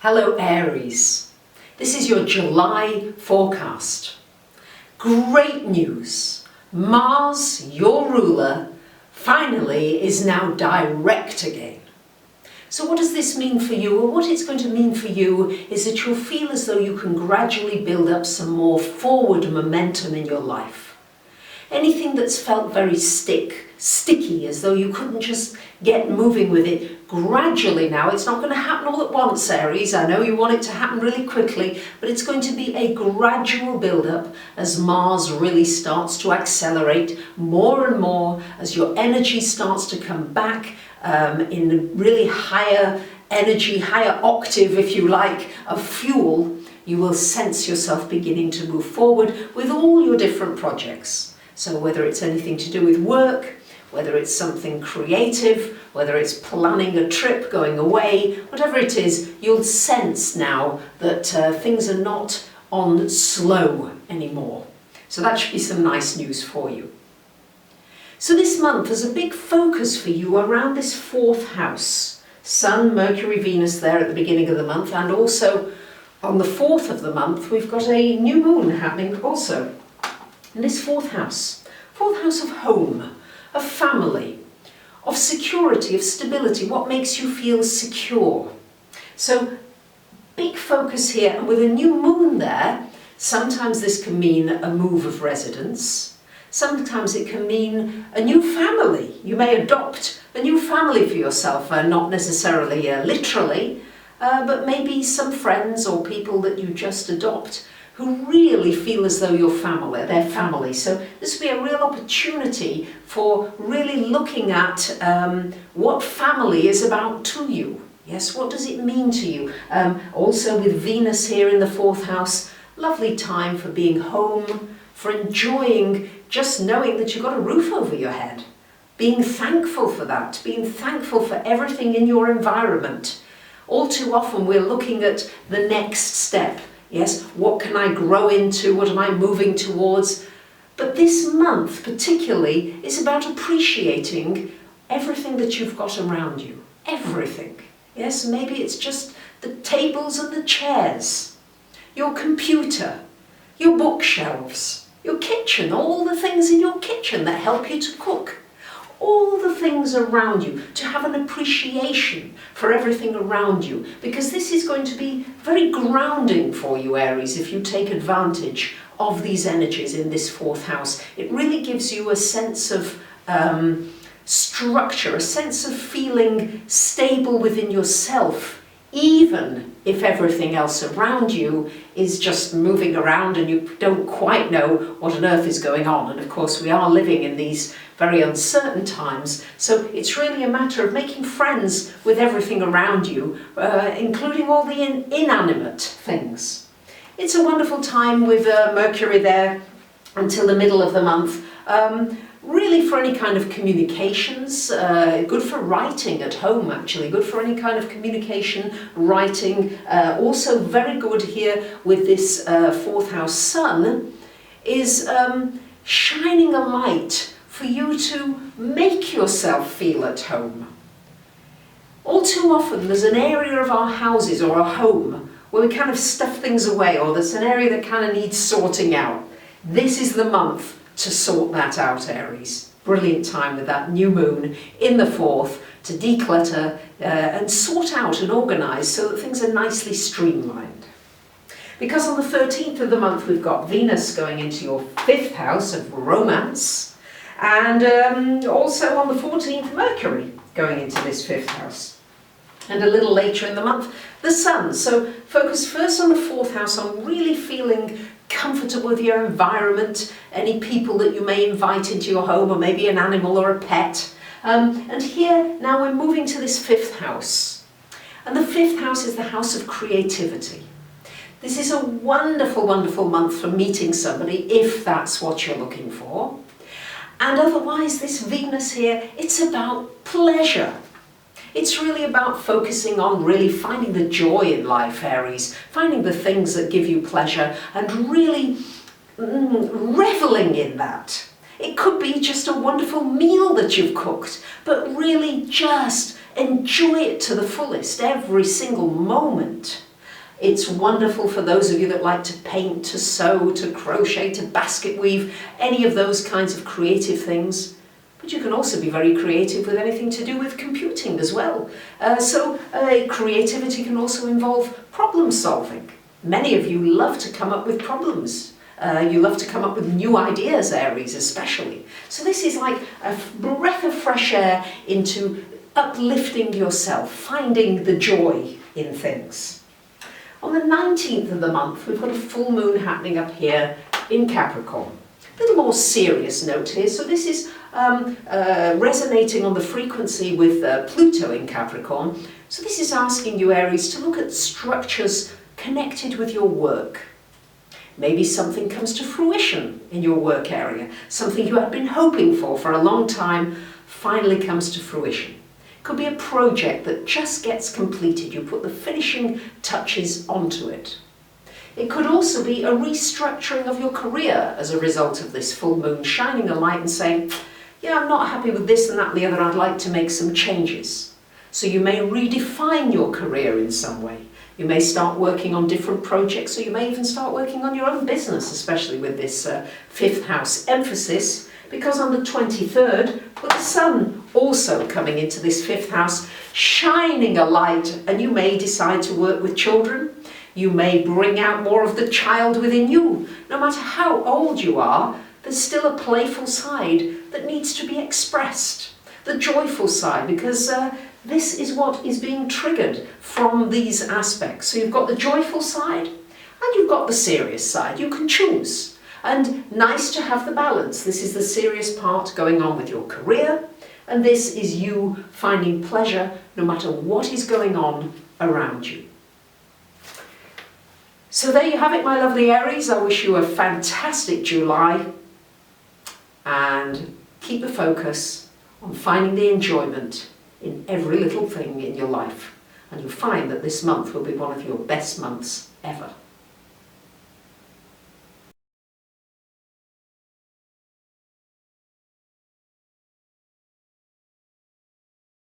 Hello Aries, this is your July forecast. Great news! Mars, your ruler, finally is now direct again. So what does this mean for you? Well, what it's going to mean for you is that you'll feel as though you can gradually build up some more forward momentum in your life. Anything that's felt very sticky, as though you couldn't just get moving with it, gradually now, it's not going to happen all at once, Aries. I know you want it to happen really quickly, but it's going to be a gradual build-up as Mars really starts to accelerate more and more, as your energy starts to come back in really higher energy, higher octave, if you like, of fuel. You will sense yourself beginning to move forward with all your different projects. So whether it's anything to do with work, whether it's something creative, whether it's planning a trip, going away, whatever it is, you'll sense now that things are not on slow anymore. So that should be some nice news for you. So this month there's a big focus for you around this fourth house. Sun, Mercury, Venus there at the beginning of the month, and also on the 4th of the month we've got a new moon happening also. In this fourth house of home, of family, of security, of stability, what makes you feel secure. So big focus here, and with a new moon there, sometimes this can mean a move of residence, sometimes it can mean a new family. You may adopt a new family for yourself, not necessarily literally, but maybe some friends or people that you just adopt who really feel as though you're family, they're family. So this will be a real opportunity for really looking at what family is about to you. Yes, what does it mean to you? Also with Venus here in the 4th house, lovely time for being home, for enjoying just knowing that you've got a roof over your head. Being thankful for that, being thankful for everything in your environment. All too often we're looking at the next step. Yes, what can I grow into? What am I moving towards? But this month particularly is about appreciating everything that you've got around you. Everything. Yes, maybe it's just the tables and the chairs, your computer, your bookshelves, your kitchen, all the things in your kitchen that help you to cook. All the things around you, to have an appreciation for everything around you, because this is going to be very grounding for you, Aries, if you take advantage of these energies in this 4th house. It really gives you a sense of structure, a sense of feeling stable within yourself, even if everything else around you is just moving around and you don't quite know what on earth is going on. And of course we are living in these very uncertain times, so it's really a matter of making friends with everything around you, including all the inanimate things. It's a wonderful time with Mercury there until the middle of the month. Really for any kind of communications, good for writing at home actually, good for any kind of communication, writing. Also very good here with this 4th house Sun is shining a light for you to make yourself feel at home. All too often there's an area of our houses or our home where we kind of stuff things away, or there's an area that kind of needs sorting out. This is the month to sort that out, Aries. Brilliant time with that new moon in the 4th to declutter and sort out and organise so that things are nicely streamlined. Because on the 13th of the month we've got Venus going into your 5th house of romance, and also on the 14th Mercury going into this 5th house. And a little later in the month the Sun. So focus first on the 4th house, on really feeling comfortable with your environment, any people that you may invite into your home, or maybe an animal or a pet. And here now we're moving to this 5th house. And the 5th house is the house of creativity. This is a wonderful, wonderful month for meeting somebody, if that's what you're looking for. And otherwise this Venus here, it's about pleasure. It's really about focusing on really finding the joy in life, Aries, finding the things that give you pleasure and really reveling in that. It could be just a wonderful meal that you've cooked, but really just enjoy it to the fullest every single moment. It's wonderful for those of you that like to paint, to sew, to crochet, to basket weave, any of those kinds of creative things. But you can also be very creative with anything to do with computing as well. Creativity can also involve problem solving. Many of you love to come up with problems. You love to come up with new ideas, Aries especially. So this is like a breath of fresh air into uplifting yourself, finding the joy in things. On the 19th of the month, we've got a full moon happening up here in Capricorn. A little more serious note here. So this is resonating on the frequency with Pluto in Capricorn. So this is asking you, Aries, to look at structures connected with your work. Maybe something comes to fruition in your work area. Something you have been hoping for a long time finally comes to fruition. It could be a project that just gets completed. You put the finishing touches onto it. It could also be a restructuring of your career as a result of this full moon, shining a light and saying, yeah, I'm not happy with this and that and the other, I'd like to make some changes. So you may redefine your career in some way. You may start working on different projects, or you may even start working on your own business, especially with this fifth house emphasis, because on the 23rd, with the sun also coming into this fifth house, shining a light, and you may decide to work with children. You may bring out more of the child within you. No matter how old you are, there's still a playful side that needs to be expressed. The joyful side, because this is what is being triggered from these aspects. So you've got the joyful side and you've got the serious side. You can choose. And nice to have the balance. This is the serious part going on with your career, and this is you finding pleasure no matter what is going on around you. So there you have it, my lovely Aries. I wish you a fantastic July, and keep the focus on finding the enjoyment in every little thing in your life. And you'll find that this month will be one of your best months ever.